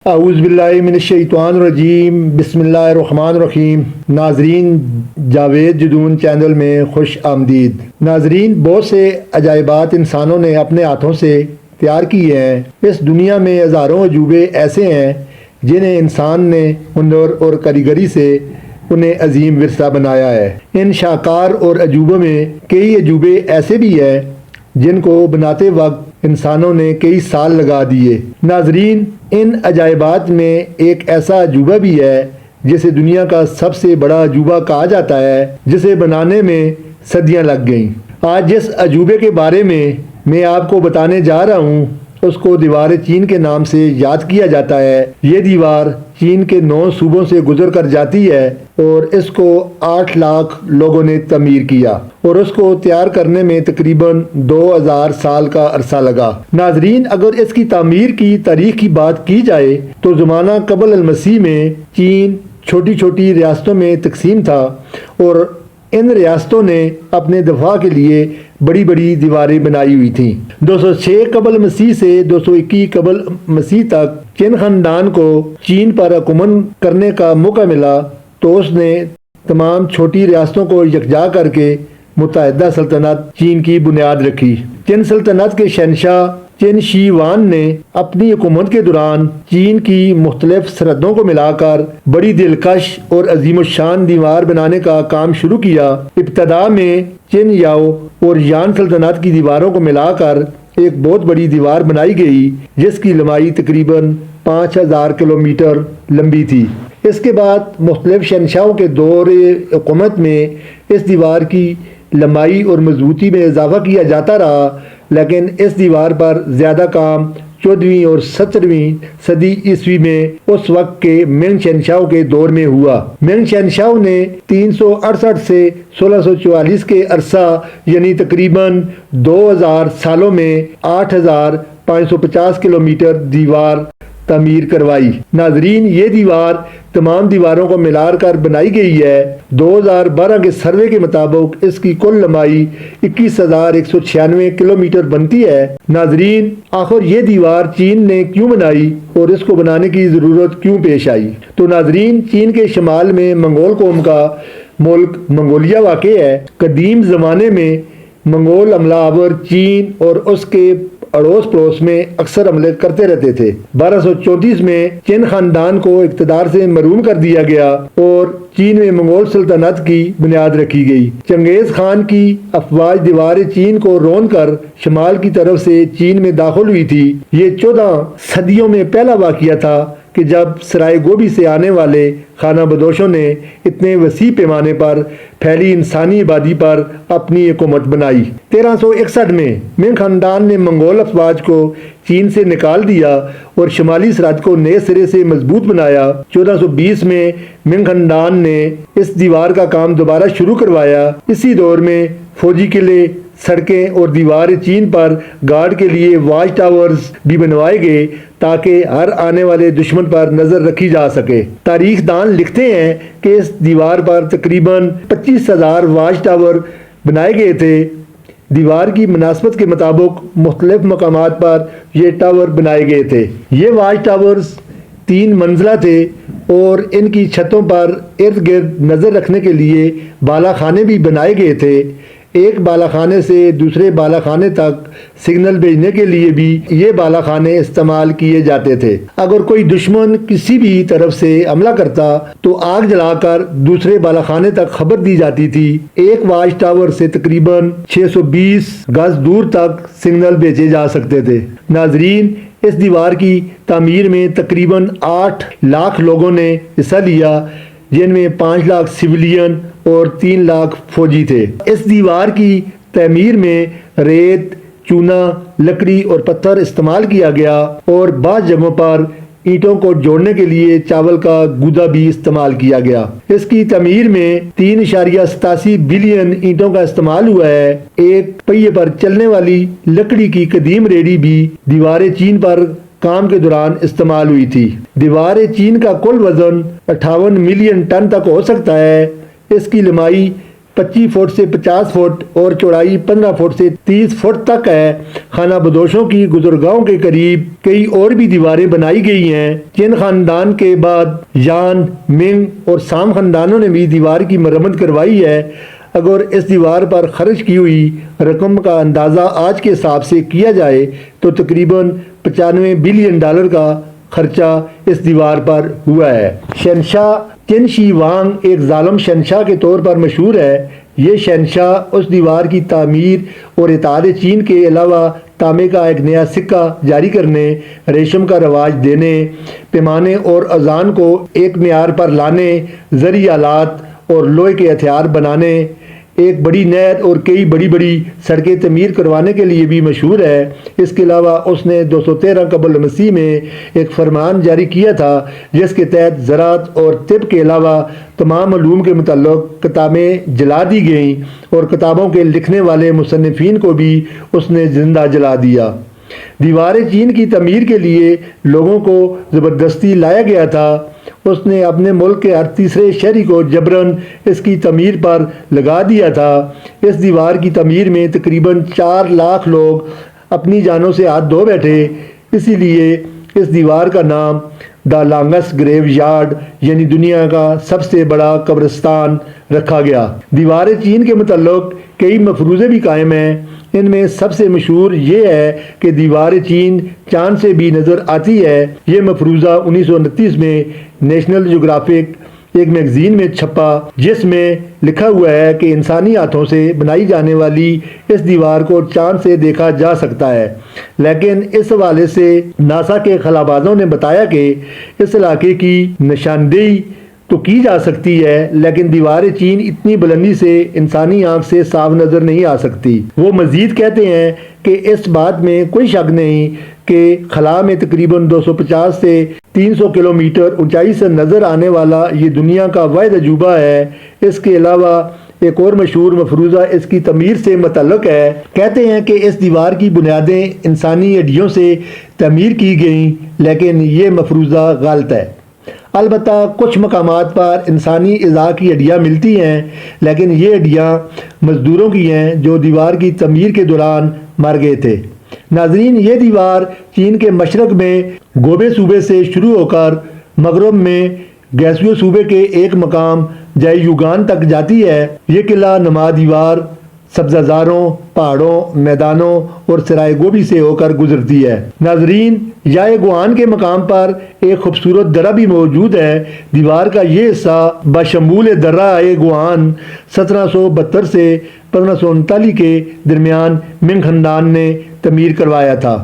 اعوذ باللہ من الشیطان الرجیم، بسم اللہ الرحمن الرحیم۔ ناظرین، جاوید جدون چینل میں خوش آمدید۔ ناظرین، بہت سے عجائبات انسانوں نے اپنے ہاتھوں سے تیار کیے ہیں۔ اس دنیا میں ہزاروں عجوبے ایسے ہیں جنہیں انسان نے ہنر اور کاریگری سے انہیں عظیم ورثہ بنایا ہے۔ ان شاہکار اور عجوبوں میں کئی عجوبے ایسے بھی ہیں جن کو بناتے وقت انسانوں نے کئی سال لگا دیے۔ ناظرین، ان عجائبات میں ایک ایسا عجوبہ بھی ہے جسے دنیا کا سب سے بڑا عجوبہ کہا جاتا ہے، جسے بنانے میں صدیاں لگ گئیں۔ آج جس عجوبے کے بارے میں آپ کو بتانے جا رہا ہوں اس کو دیوار چین کے نام سے یاد کیا جاتا ہے۔ یہ دیوار چین کے 9 صوبوں سے گزر کر جاتی ہے اور اس کو 8 لاکھ لوگوں نے تعمیر کیا اور اس کو تیار کرنے میں تقریباً 2000 سال کا عرصہ لگا۔ ناظرین، اگر اس کی تعمیر کی تاریخ کی بات کی جائے تو زمانہ قبل المسیح میں چین چھوٹی چھوٹی ریاستوں میں تقسیم تھا اور ان ریاستوں نے اپنے دفاع کے لیے بڑی بڑی دیواریں بنائی ہوئی تھیں۔ 206 قبل مسیح سے 221 قبل مسیح تک چین خاندان کو چین پر حکومت کرنے کا موقع ملا تو اس نے تمام چھوٹی ریاستوں کو یکجا کر کے متحدہ سلطنت چین کی بنیاد رکھی۔ چین سلطنت کے شہنشاہ چین شی وان نے اپنی حکومت کے دوران چین کی مختلف سرحدوں کو ملا کر بڑی دلکش اور عظیم الشان دیوار بنانے کا کام شروع کیا۔ ابتدا میں چین یاؤ اور یان سلطنت کی دیواروں کو ملا کر ایک بہت بڑی دیوار بنائی گئی جس کی لمبائی تقریباً 5000 کلومیٹر لمبی تھی۔ اس کے بعد مختلف شہنشاہوں کے دور حکومت میں اس دیوار کی لمبائی اور مضبوطی میں اضافہ کیا جاتا رہا، لیکن اس دیوار پر زیادہ کام 14ویں اور 17ویں صدی عیسوی میں اس وقت کے منگ شہنشاہوں کے دور میں ہوا۔ منگ شہنشاہوں نے 368 سے 1644 کے عرصہ یعنی تقریباً 2000 سالوں میں 8550 کلومیٹر دیوار تعمیر کروائی۔ ناظرین، یہ دیوار تمام دیواروں کو ملا کر بنائی گئی ہے۔ 2012 کے سروے کے مطابق اس کی کل لمبائی 21196 کلومیٹر بنتی ہے۔ ناظرین، آخر یہ دیوار چین نے کیوں بنائی اور اس کو بنانے کی ضرورت کیوں پیش آئی؟ تو ناظرین، چین کے شمال میں منگول قوم کا ملک منگولیا واقع ہے۔ قدیم زمانے میں منگول حملہ آور چین اور اس کے اڑوس پڑوس میں اکثر حملے کرتے رہتے تھے۔ 1234 میں چین خاندان کو اقتدار سے محروم کر دیا گیا اور چین میں منگول سلطنت کی بنیاد رکھی گئی۔ چنگیز خان کی افواج دیوار چین کو رون کر شمال کی طرف سے چین میں داخل ہوئی تھی۔ یہ 14 صدیوں میں پہلا واقعہ تھا کہ جب سرائے گوبی سے آنے والے خانہ بدوشوں نے اتنے وسیع پیمانے پر پھیلی انسانی آبادی پر اپنی حکومت بنائی۔ 1361 میں منگ خاندان نے منگول افواج کو چین سے نکال دیا اور شمالی سرحد کو نئے سرے سے مضبوط بنایا۔ 1420 میں منگ خاندان نے اس دیوار کا کام دوبارہ شروع کروایا۔ اسی دور میں فوجی قلعے، سڑکیں اور دیوار چین پر گارڈ کے لیے واچ ٹاورز بھی بنوائے گئے تاکہ ہر آنے والے دشمن پر نظر رکھی جا سکے۔ تاریخ دان لکھتے ہیں کہ اس دیوار پر تقریباً 25,000 واچ ٹاور بنائے گئے تھے۔ دیوار کی مناسبت کے مطابق مختلف مقامات پر یہ ٹاور بنائے گئے تھے۔ یہ واچ ٹاورز 3 منزلہ تھے اور ان کی چھتوں پر ارد گرد نظر رکھنے کے لیے بالا خانے بھی بنائے گئے تھے۔ ایک بالا خانے سے دوسرے بالا خانے تک سگنل بھیجنے کے لیے بھی یہ بالا خانے استعمال کیے جاتے تھے۔ اگر کوئی دشمن کسی بھی طرف سے حملہ کرتا تو آگ جلا کر دوسرے بالا خانے تک خبر دی جاتی تھی۔ ایک واچ ٹاور سے تقریباً 620 گز دور تک سگنل بھیجے جا سکتے تھے۔ ناظرین، اس دیوار کی تعمیر میں تقریباً 8 لاکھ لوگوں نے حصہ لیا، جن میں 5 لاکھ سویلین اور 3 لاکھ فوجی تھے۔ اس دیوار کی تعمیر میں ریت، چونا، لکڑی اور پتھر استعمال کیا گیا اور بعض جگہوں پر اینٹوں کو جوڑنے کے لیے چاول کا گودا بھی استعمال کیا گیا۔ اس کی تعمیر میں 3.87 بلین اینٹوں کا استعمال ہوا ہے۔ ایک پہیے پر چلنے والی لکڑی کی قدیم ریڑھی بھی دیوار چین پر کام کے دوران استعمال ہوئی تھی۔ دیوار چین کا کل وزن 58 ملین ٹن تک ہو سکتا ہے۔ اس کی لمبائی 25 فٹ سے 50 فٹ اور چوڑائی 15 فٹ سے 30 فٹ تک ہے۔ خانہ بدوشوں کی گزرگاہوں کے قریب کئی اور بھی دیواریں بنائی گئی ہیں۔ چین خاندان کے بعد یان، منگ اور سام خاندانوں نے بھی دیوار کی مرمت کروائی ہے۔ اگر اس دیوار پر خرچ کی ہوئی رقم کا اندازہ آج کے حساب سے کیا جائے تو تقریباً $95 بلین کا خرچہ اس دیوار پر ہوا ہے۔ شہنشاہ چن شی وانگ ایک ظالم شہنشاہ کے طور پر مشہور ہے۔ یہ شہنشاہ اس دیوار کی تعمیر اور اطاعت چین کے علاوہ تانبے کا ایک نیا سکہ جاری کرنے، ریشم کا رواج دینے، پیمانے اور اوزان کو ایک معیار پر لانے، زرعی آلات اور لوہے کے ہتھیار بنانے، ایک بڑی نہر اور کئی بڑی سڑکیں تعمیر کروانے کے لیے بھی مشہور ہے۔ اس کے علاوہ اس نے 213 قبل مسیح میں ایک فرمان جاری کیا تھا جس کے تحت زراعت اور طب کے علاوہ تمام علوم کے متعلق کتابیں جلا دی گئیں اور کتابوں کے لکھنے والے مصنفین کو بھی اس نے زندہ جلا دیا۔ دیوار چین کی تعمیر کے لیے لوگوں کو زبردستی لایا گیا تھا۔ اس نے اپنے ملک کے ہر تیسرے شہری کو جبراً اس کی تعمیر پر لگا دیا تھا۔ اس دیوار کی تعمیر میں تقریباً 4 لاکھ لوگ اپنی جانوں سے ہاتھ دھو بیٹھے۔ اسی لیے اس دیوار کا نام دا لانگسٹ گریو یارڈ یعنی دنیا کا سب سے بڑا قبرستان رکھا گیا۔ دیوار چین کے متعلق کئی مفروضے بھی قائم ہیں۔ ان میں سب سے مشہور یہ ہے کہ دیوار چین چاند سے بھی نظر آتی ہے۔ یہ مفروضہ 1929 میں نیشنل جیوگرافک ایک میگزین میں چھپا جس میں لکھا ہوا ہے کہ انسانی ہاتھوں سے بنائی جانے والی اس دیوار کو چاند سے دیکھا جا سکتا ہے، لیکن اس حوالے سے ناسا کے خلابازوں نے بتایا کہ اس علاقے کی نشاندہی تو کی جا سکتی ہے لیکن دیوار چین اتنی بلندی سے انسانی آنکھ سے صاف نظر نہیں آ سکتی۔ وہ مزید کہتے ہیں کہ اس بات میں کوئی شک نہیں کہ خلا میں تقریباً 250 سے 300 کلومیٹر اونچائی سے نظر آنے والا یہ دنیا کا واحد عجوبہ ہے۔ اس کے علاوہ ایک اور مشہور مفروضہ اس کی تعمیر سے متعلق ہے۔ کہتے ہیں کہ اس دیوار کی بنیادیں انسانی ہڈیوں سے تعمیر کی گئیں، لیکن یہ مفروضہ غلط ہے۔ البتہ کچھ مقامات پر انسانی اعضاء کی ہڈیاں ملتی ہیں، لیکن یہ ہڈیاں مزدوروں کی ہیں جو دیوار کی تعمیر کے دوران مر گئے تھے۔ ناظرین، یہ دیوار چین کے مشرق میں گوبے صوبے سے شروع ہو کر مغرب میں گیسوئو صوبے کے ایک مقام جائے یوگان تک جاتی ہے۔ یہ قلعہ نما دیوار سبزہ زاروں، پہاڑوں، میدانوں اور سرائے گوبی سے ہو کر گزرتی ہے۔ ناظرین، یائے گوان کے مقام پر ایک خوبصورت درہ بھی موجود ہے۔ دیوار کا یہ حصہ بشمول درہ یائے گوان 1772 سے 1539 کے درمیان منگ خاندان نے تعمیر کروایا تھا۔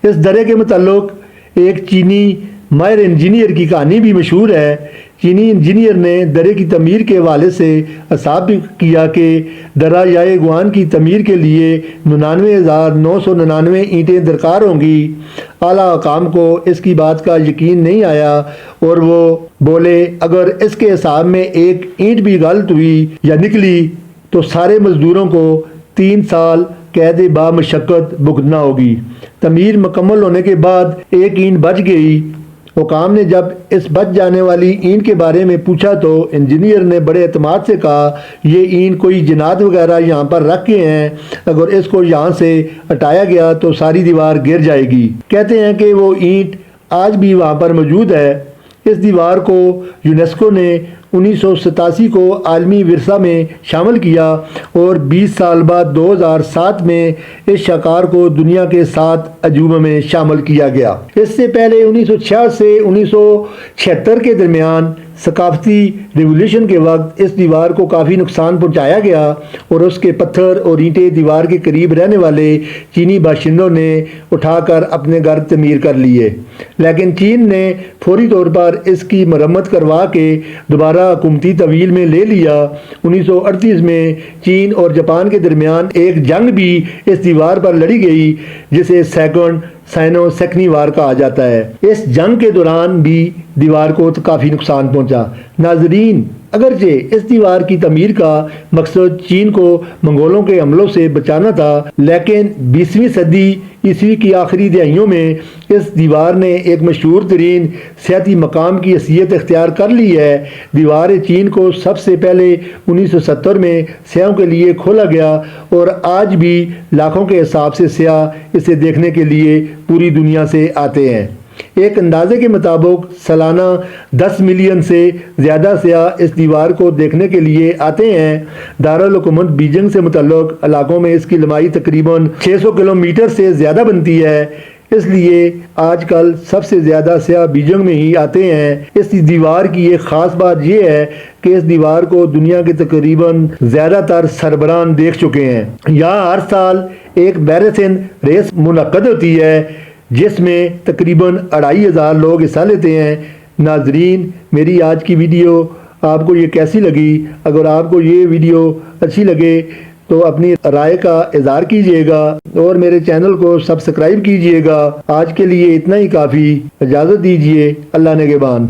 اس درے کے متعلق ایک چینی ماہر انجینئر کی کہانی بھی مشہور ہے۔ چینی انجینئر نے درے کی تعمیر کے حوالے سے حساب کیا کہ درہ یائے گوان کی تعمیر کے لیے 99,999 اینٹیں درکار ہوں گی۔ اعلیٰ حکام کو اس کی بات کا یقین نہیں آیا اور وہ بولے اگر اس کے حساب میں ایک اینٹ بھی غلط ہوئی یا نکلی تو سارے مزدوروں کو 3 سال قید با مشقت بھگتنا ہوگی۔ تعمیر مکمل ہونے کے بعد ایک اینٹ بچ گئی۔ حکام نے جب اس بچ جانے والی اینٹ کے بارے میں پوچھا تو انجینئر نے بڑے اعتماد سے کہا یہ اینٹ کوئی جنات وغیرہ یہاں پر رکھ کے ہیں، اگر اس کو یہاں سے ہٹایا گیا تو ساری دیوار گر جائے گی۔ کہتے ہیں کہ وہ اینٹ آج بھی وہاں پر موجود ہے۔ اس دیوار کو یونیسکو نے 1987 کو عالمی ورثہ میں شامل کیا اور 20 سال بعد 2007 میں اس شاہکار کو دنیا کے 7 عجوبوں میں شامل کیا گیا۔ اس سے پہلے 1966 سے 1976 کے درمیان ثقافتی ریولیوشن کے وقت اس دیوار کو کافی نقصان پہنچایا گیا اور اس کے پتھر اور اینٹیں دیوار کے قریب رہنے والے چینی باشندوں نے اٹھا کر اپنے گھر تعمیر کر لیے، لیکن چین نے فوری طور پر اس کی مرمت کروا کے دوبارہ حکومتی تحویل میں لے لیا۔ 1938 میں چین اور جاپان کے درمیان ایک جنگ بھی اس دیوار پر لڑی گئی جسے سیکنڈ سائنو سیکنی وار کہا جاتا ہے۔ اس جنگ کے دوران بھی دیوار کو کافی نقصان پہنچا۔ ناظرین، اگرچہ اس دیوار کی تعمیر کا مقصد چین کو منگولوں کے حملوں سے بچانا تھا، لیکن 20ویں صدی عیسوی کی آخری دہائیوں میں اس دیوار نے ایک مشہور ترین سیاحتی مقام کی حیثیت اختیار کر لی ہے۔ دیوار چین کو سب سے پہلے 1970 میں سیاحوں کے لیے کھولا گیا اور آج بھی لاکھوں کے حساب سے سیاح اسے دیکھنے کے لیے پوری دنیا سے آتے ہیں۔ ایک اندازے کے مطابق سالانہ 10 ملین سے زیادہ سیاح اس دیوار کو دیکھنے کے لیے آتے ہیں۔ دارالحکومت بیجنگ سے متعلق علاقوں میں اس کی لمبائی تقریباً 600 کلومیٹر سے زیادہ بنتی ہے، اس لیے آج کل سب سے زیادہ سیاح بیجنگ میں ہی آتے ہیں۔ اس دیوار کی ایک خاص بات یہ ہے کہ اس دیوار کو دنیا کے تقریباً زیادہ تر سربراہ دیکھ چکے ہیں۔ یہاں ہر سال ایک میراتھن ریس منعقد ہوتی ہے جس میں تقریباً 2500 لوگ حصہ لیتے ہیں۔ ناظرین، میری آج کی ویڈیو آپ کو یہ کیسی لگی؟ اگر آپ کو یہ ویڈیو اچھی لگے تو اپنی رائے کا اظہار کیجیے گا اور میرے چینل کو سبسکرائب کیجیے گا۔ آج کے لیے اتنا ہی کافی، اجازت دیجیے، اللہ نگہبان۔